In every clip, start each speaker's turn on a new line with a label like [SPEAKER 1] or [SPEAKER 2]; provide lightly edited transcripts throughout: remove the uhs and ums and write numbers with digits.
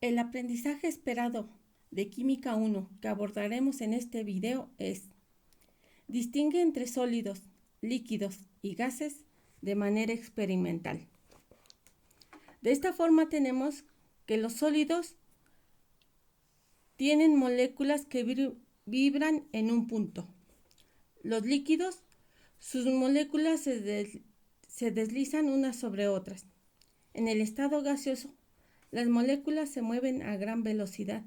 [SPEAKER 1] El aprendizaje esperado de Química 1 que abordaremos en este video es: distingue entre sólidos, líquidos y gases de manera experimental. De esta forma tenemos que los sólidos tienen moléculas que vibran en un punto. Los líquidos, sus moléculas se deslizan unas sobre otras. En el estado gaseoso, las moléculas se mueven a gran velocidad,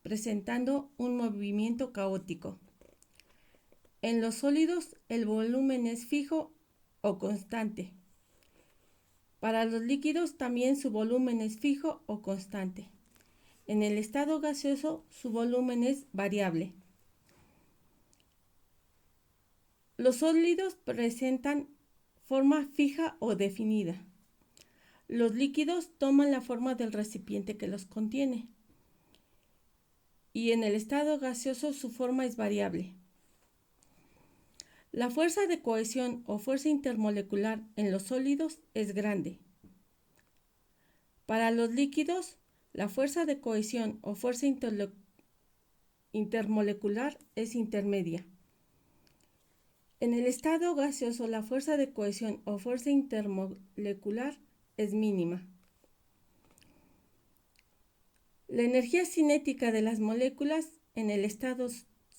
[SPEAKER 1] presentando un movimiento caótico. En los sólidos, el volumen es fijo o constante. Para los líquidos también su volumen es fijo o constante. En el estado gaseoso, su volumen es variable. Los sólidos presentan forma fija o definida. Los líquidos toman la forma del recipiente que los contiene. Y en el estado gaseoso su forma es variable. La fuerza de cohesión o fuerza intermolecular en los sólidos es grande. Para los líquidos, la fuerza de cohesión o fuerza intermolecular es intermedia. En el estado gaseoso, la fuerza de cohesión o fuerza intermolecular es mínima. La energía cinética de las moléculas en el estado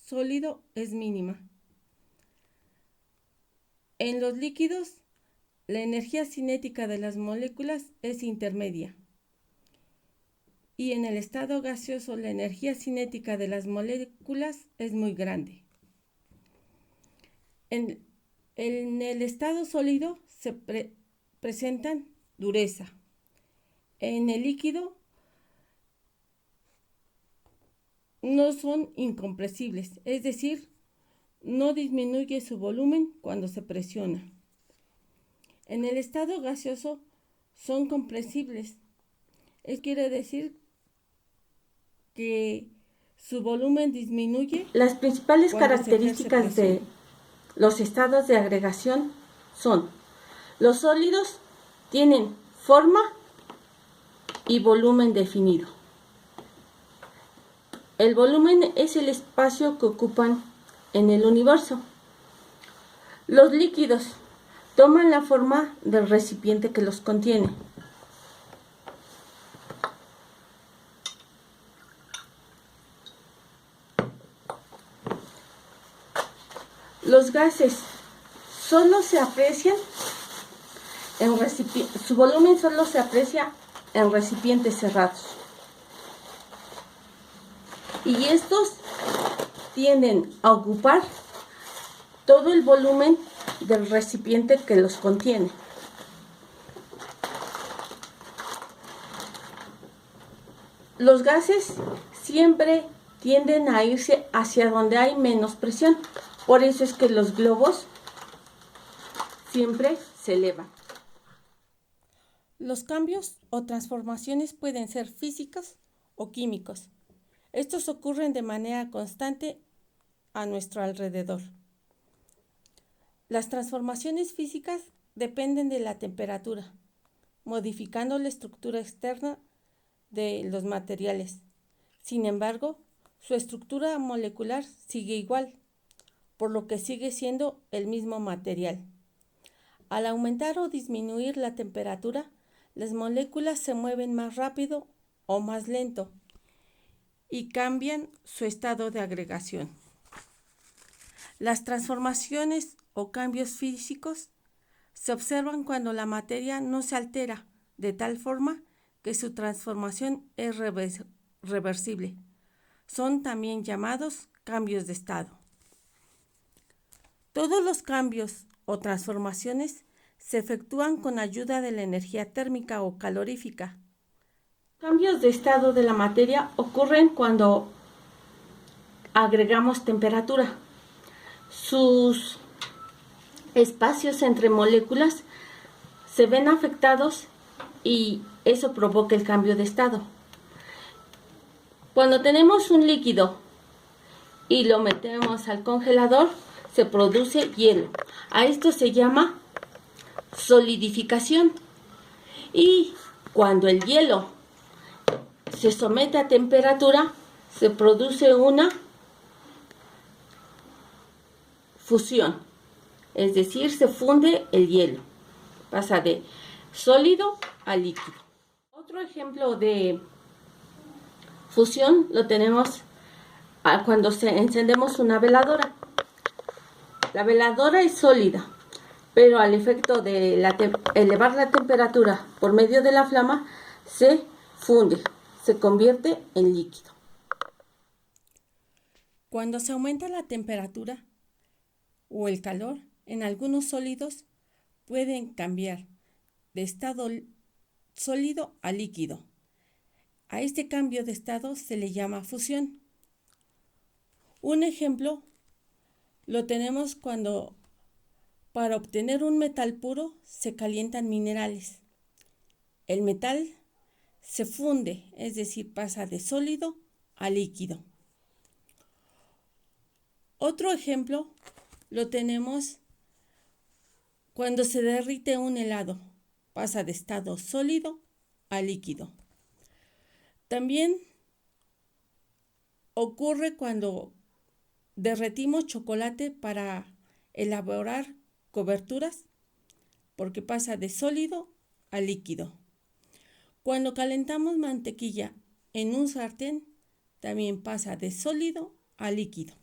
[SPEAKER 1] sólido es mínima. En los líquidos, la energía cinética de las moléculas es intermedia. Y en el estado gaseoso, la energía cinética de las moléculas es muy grande. En el estado sólido se presentan dureza. En el líquido no son incompresibles, es decir, no disminuye su volumen cuando se presiona. En el estado gaseoso son compresibles. Eso quiere decir que su volumen disminuye.
[SPEAKER 2] Las principales características de los estados de agregación son: los sólidos tienen forma y volumen definido. El volumen es el espacio que ocupan en el universo. Los líquidos toman la forma del recipiente que los contiene. Los gases solo se aprecian su volumen solo se aprecia en recipientes cerrados. Y estos tienden a ocupar todo el volumen del recipiente que los contiene. Los gases siempre tienden a irse hacia donde hay menos presión. Por eso es que los globos siempre se elevan.
[SPEAKER 1] Los cambios o transformaciones pueden ser físicos o químicos. Estos ocurren de manera constante a nuestro alrededor. Las transformaciones físicas dependen de la temperatura, modificando la estructura externa de los materiales. Sin embargo, su estructura molecular sigue igual, por lo que sigue siendo el mismo material. Al aumentar o disminuir la temperatura, las moléculas se mueven más rápido o más lento y cambian su estado de agregación. Las transformaciones o cambios físicos se observan cuando la materia no se altera de tal forma que su transformación es reversible. Son también llamados cambios de estado. Todos los cambios o transformaciones se efectúan con ayuda de la energía térmica o calorífica.
[SPEAKER 2] Cambios de estado de la materia ocurren cuando agregamos temperatura. Sus espacios entre moléculas se ven afectados y eso provoca el cambio de estado. Cuando tenemos un líquido y lo metemos al congelador, se produce hielo. A esto se llama solidificación. Y cuando el hielo se somete a temperatura, se produce una fusión, es decir, se funde el hielo, pasa de sólido a líquido. Otro ejemplo de fusión lo tenemos cuando encendemos una veladora. La veladora es sólida, pero al efecto de elevar la temperatura por medio de la flama, se funde, se convierte en líquido.
[SPEAKER 1] Cuando se aumenta la temperatura o el calor, en algunos sólidos pueden cambiar de estado sólido a líquido. A este cambio de estado se le llama fusión. Un ejemplo lo tenemos cuando para obtener un metal puro se calientan minerales. El metal se funde, es decir, pasa de sólido a líquido. Otro ejemplo lo tenemos cuando se derrite un helado, pasa de estado sólido a líquido. También ocurre cuando derretimos chocolate para elaborar coberturas, porque pasa de sólido a líquido. Cuando calentamos mantequilla en un sartén, también pasa de sólido a líquido.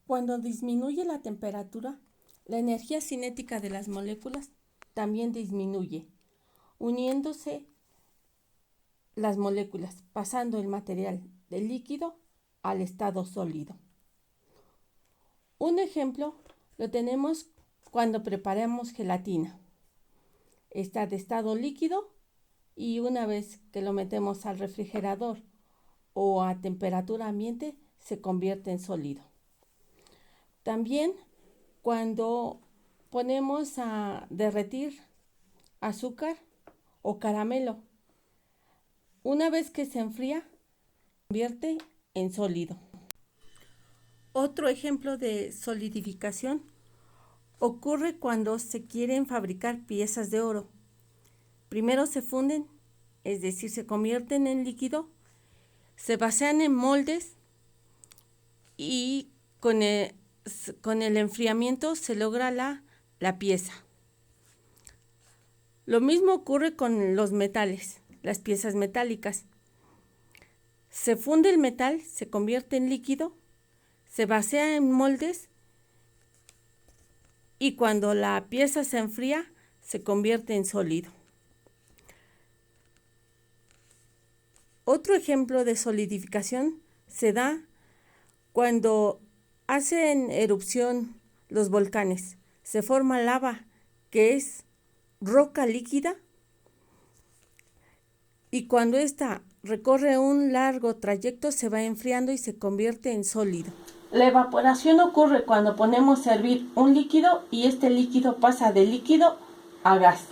[SPEAKER 1] Cuando disminuye la temperatura, la energía cinética de las moléculas también disminuye, uniéndose las moléculas, pasando el material del líquido al estado sólido. Un ejemplo lo tenemos cuando preparamos gelatina. Está de estado líquido y una vez que lo metemos al refrigerador o a temperatura ambiente se convierte en sólido. También cuando ponemos a derretir azúcar o caramelo, una vez que se enfría, se convierte en sólido. Otro ejemplo de solidificación ocurre cuando se quieren fabricar piezas de oro. Primero se funden, es decir, se convierten en líquido, se vacían en moldes y con el enfriamiento se logra la pieza. Lo mismo ocurre con los metales, las piezas metálicas. Se funde el metal, se convierte en líquido, se vacía en moldes y cuando la pieza se enfría, se convierte en sólido. Otro ejemplo de solidificación se da cuando hacen erupción los volcanes. Se forma lava, que es roca líquida, y cuando ésta recorre un largo trayecto se va enfriando y se convierte en sólido. La evaporación ocurre cuando ponemos a hervir un líquido y este líquido pasa de líquido a gas.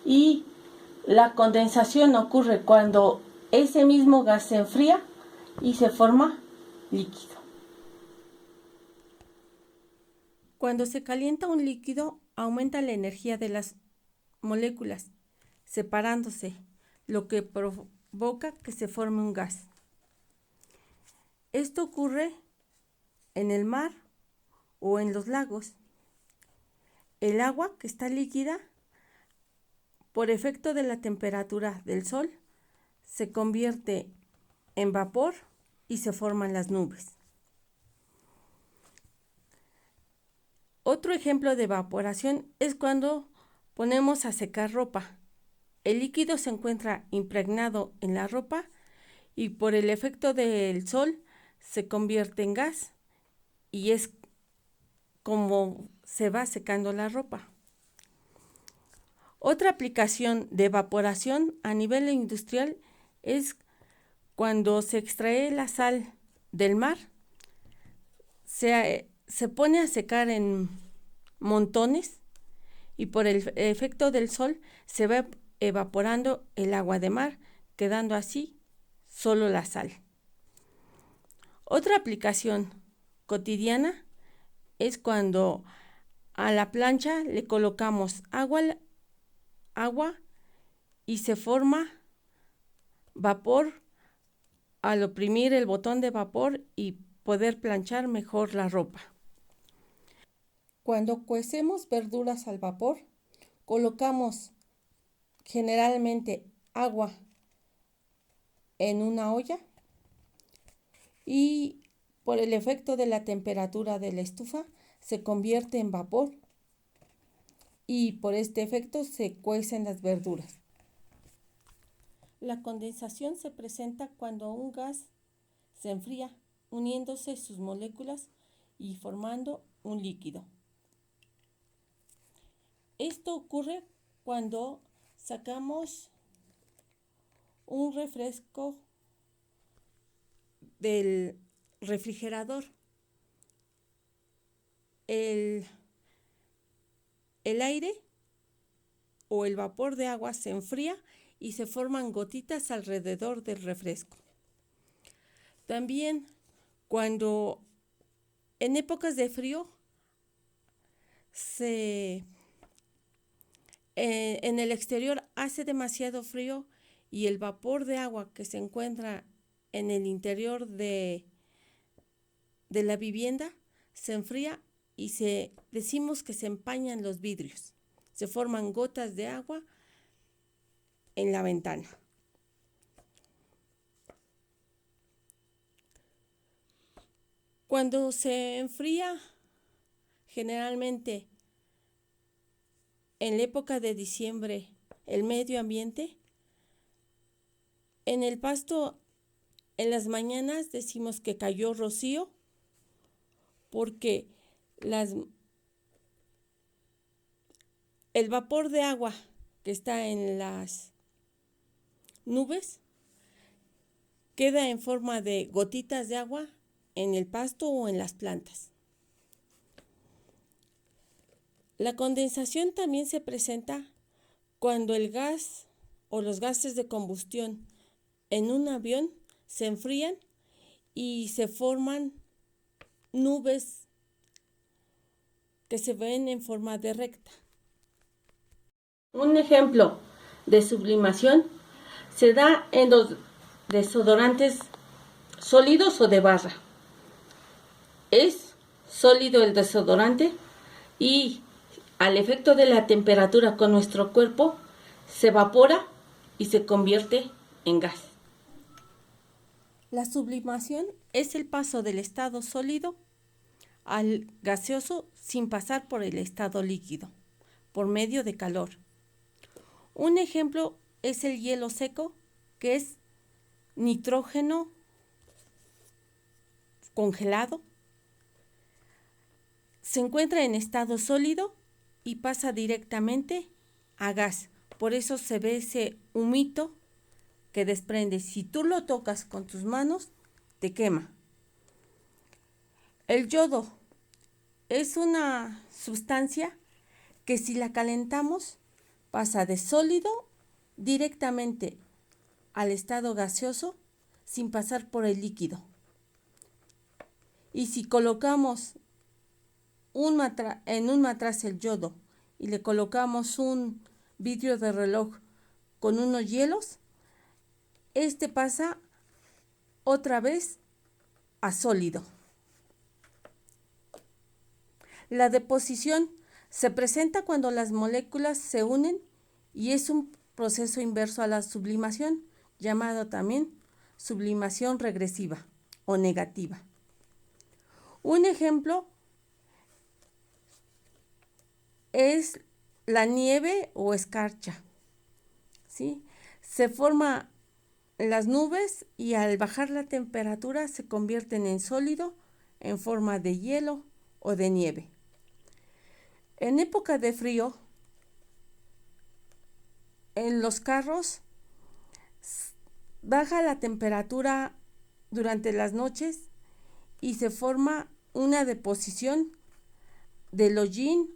[SPEAKER 1] Y la condensación ocurre cuando ese mismo gas se enfría y se forma líquido. Cuando se calienta un líquido, aumenta la energía de las moléculas, separándose, lo que provoca que se forme un gas. Esto ocurre en el mar o en los lagos. El agua, que está líquida, por efecto de la temperatura del sol, se convierte en vapor y se forman las nubes. Otro ejemplo de evaporación es cuando ponemos a secar ropa. El líquido se encuentra impregnado en la ropa y por el efecto del sol se convierte en gas y es como se va secando la ropa. Otra aplicación de evaporación a nivel industrial es cuando se extrae la sal del mar, se pone a secar en montones y por el efecto del sol se va evaporando el agua de mar, quedando así solo la sal. Otra aplicación cotidiana es cuando a la plancha le colocamos agua agua y se forma vapor al oprimir el botón de vapor y poder planchar mejor la ropa. Cuando cuecemos verduras al vapor, colocamos generalmente agua en una olla y por el efecto de la temperatura de la estufa se convierte en vapor y por este efecto se cuecen las verduras. La condensación se presenta cuando un gas se enfría, uniéndose sus moléculas y formando un líquido. Esto ocurre cuando sacamos un refresco del refrigerador. El aire o el vapor de agua se enfría y se forman gotitas alrededor del refresco. También cuando en épocas de frío en el exterior hace demasiado frío y el vapor de agua que se encuentra en el interior de la vivienda se enfría y decimos que se empañan los vidrios. Se forman gotas de agua en la ventana. Cuando se enfría, generalmente en la época de diciembre, el medio ambiente, en el pasto, en las mañanas decimos que cayó rocío porque el vapor de agua que está en las nubes queda en forma de gotitas de agua en el pasto o en las plantas. La condensación también se presenta cuando el gas o los gases de combustión en un avión se enfrían y se forman nubes que se ven en forma de recta.
[SPEAKER 2] Un ejemplo de sublimación se da en los desodorantes sólidos o de barra. Es sólido el desodorante y al efecto de la temperatura con nuestro cuerpo se evapora y se convierte en gas.
[SPEAKER 1] La sublimación es el paso del estado sólido al gaseoso sin pasar por el estado líquido, por medio de calor. Un ejemplo es el hielo seco, que es nitrógeno congelado. Se encuentra en estado sólido y pasa directamente a gas. Por eso se ve ese humito que desprende. Si tú lo tocas con tus manos, te quema. El yodo es una sustancia que si la calentamos pasa de sólido directamente al estado gaseoso sin pasar por el líquido. Y si colocamos en un matraz el yodo y le colocamos un vidrio de reloj con unos hielos, este pasa otra vez a sólido. La deposición se presenta cuando las moléculas se unen y es un proceso inverso a la sublimación, llamado también sublimación regresiva o negativa. Un ejemplo es la nieve o escarcha, ¿sí? Se forman las nubes y al bajar la temperatura se convierten en sólido en forma de hielo o de nieve. En época de frío, en los carros baja la temperatura durante las noches y se forma una deposición del hollín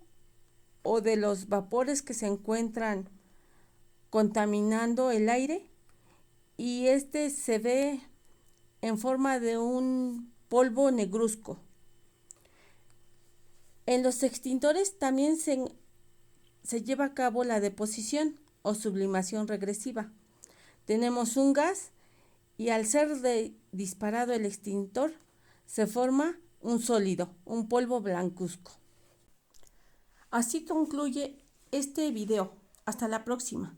[SPEAKER 1] o de los vapores que se encuentran contaminando el aire y este se ve en forma de un polvo negruzco. En los extintores también se lleva a cabo la deposición o sublimación regresiva. Tenemos un gas y al ser disparado el extintor se forma un sólido, un polvo blancuzco. Así concluye este video. Hasta la próxima.